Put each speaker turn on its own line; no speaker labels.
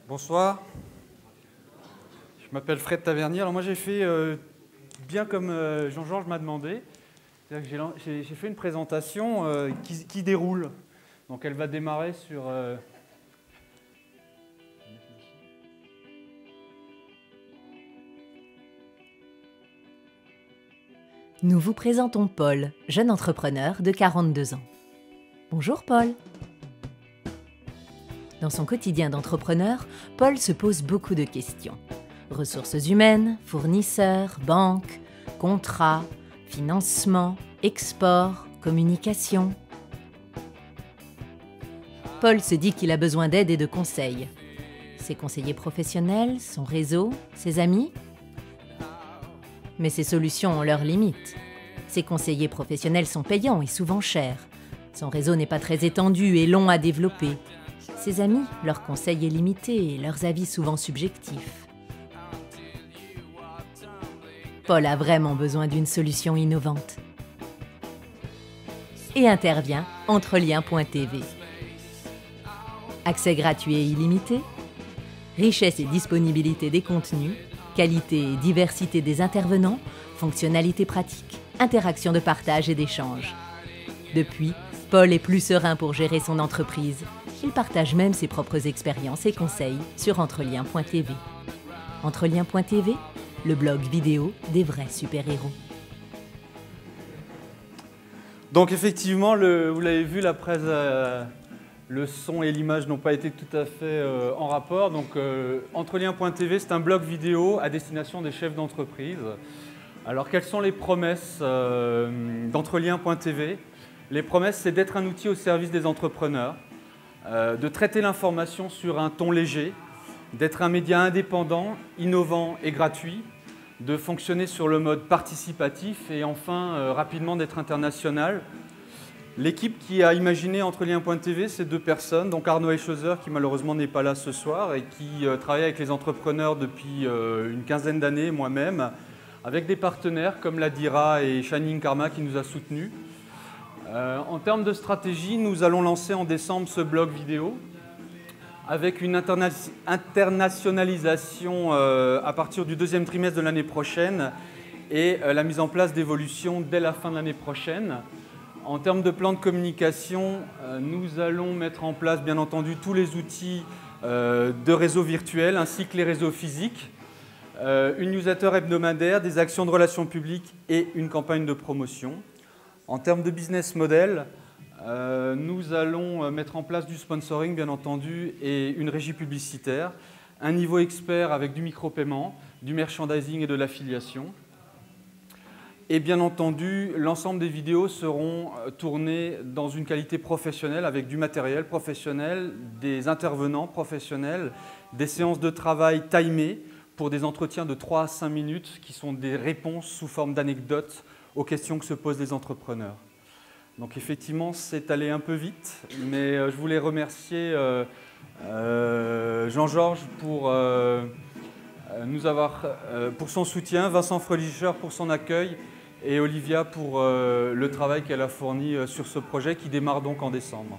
Bonsoir, je m'appelle Fred Tavernier. Alors moi j'ai fait bien comme Jean-Georges m'a demandé. C'est-à-dire que j'ai fait une présentation qui déroule. Donc elle va démarrer sur...
Nous vous présentons Paul, jeune entrepreneur de 42 ans. Bonjour Paul. Dans son quotidien d'entrepreneur, Paul se pose beaucoup de questions. Ressources humaines, fournisseurs, banques, contrats, financement, export, communication. Paul se dit qu'il a besoin d'aide et de conseils. Ses conseillers professionnels, son réseau, ses amis. Mais ces solutions ont leurs limites. Ses conseillers professionnels sont payants et souvent chers. Son réseau n'est pas très étendu et long à développer. Ses amis, leur conseil est limité et leurs avis souvent subjectifs. Paul a vraiment besoin d'une solution innovante. Et intervient Entreliens.tv. Accès gratuit et illimité, richesse et disponibilité des contenus, qualité et diversité des intervenants, fonctionnalités pratiques, interaction de partage et d'échange. Depuis, Paul est plus serein pour gérer son entreprise. Il partage même ses propres expériences et conseils sur Entreliens.tv. Entreliens.tv, le blog vidéo des vrais super-héros.
Donc effectivement, vous l'avez vu, la presse, le son et l'image n'ont pas été tout à fait en rapport. Donc Entreliens.tv, c'est un blog vidéo à destination des chefs d'entreprise. Alors quelles sont les promesses d'Entreliens.tv? Les promesses, c'est d'être un outil au service des entrepreneurs, de traiter l'information sur un ton léger, d'être un média indépendant, innovant et gratuit, de fonctionner sur le mode participatif et enfin rapidement d'être international. L'équipe qui a imaginé Entreliens.tv, c'est 2 personnes, donc Arnaud Eichhauser qui malheureusement n'est pas là ce soir et qui travaille avec les entrepreneurs depuis une quinzaine d'années, moi-même, avec des partenaires comme la DIRA et Shining Karma qui nous a soutenus. En termes de stratégie, nous allons lancer en décembre ce blog vidéo avec une internationalisation à partir du 2e trimestre de l'année prochaine et la mise en place d'évolutions dès la fin de l'année prochaine. En termes de plan de communication, nous allons mettre en place bien entendu tous les outils de réseaux virtuels ainsi que les réseaux physiques, une newsletter hebdomadaire, des actions de relations publiques et une campagne de promotion. En termes de business model, nous allons mettre en place du sponsoring, bien entendu, et une régie publicitaire, un niveau expert avec du micro-paiement, du merchandising et de l'affiliation. Et bien entendu, l'ensemble des vidéos seront tournées dans une qualité professionnelle, avec du matériel professionnel, des intervenants professionnels, des séances de travail timées pour des entretiens de 3 à 5 minutes qui sont des réponses sous forme d'anecdotes aux questions que se posent les entrepreneurs. Donc effectivement, c'est allé un peu vite, mais je voulais remercier Jean-Georges pour son soutien, Vincent Frölicher pour son accueil et Olivia pour le travail qu'elle a fourni sur ce projet qui démarre donc en décembre.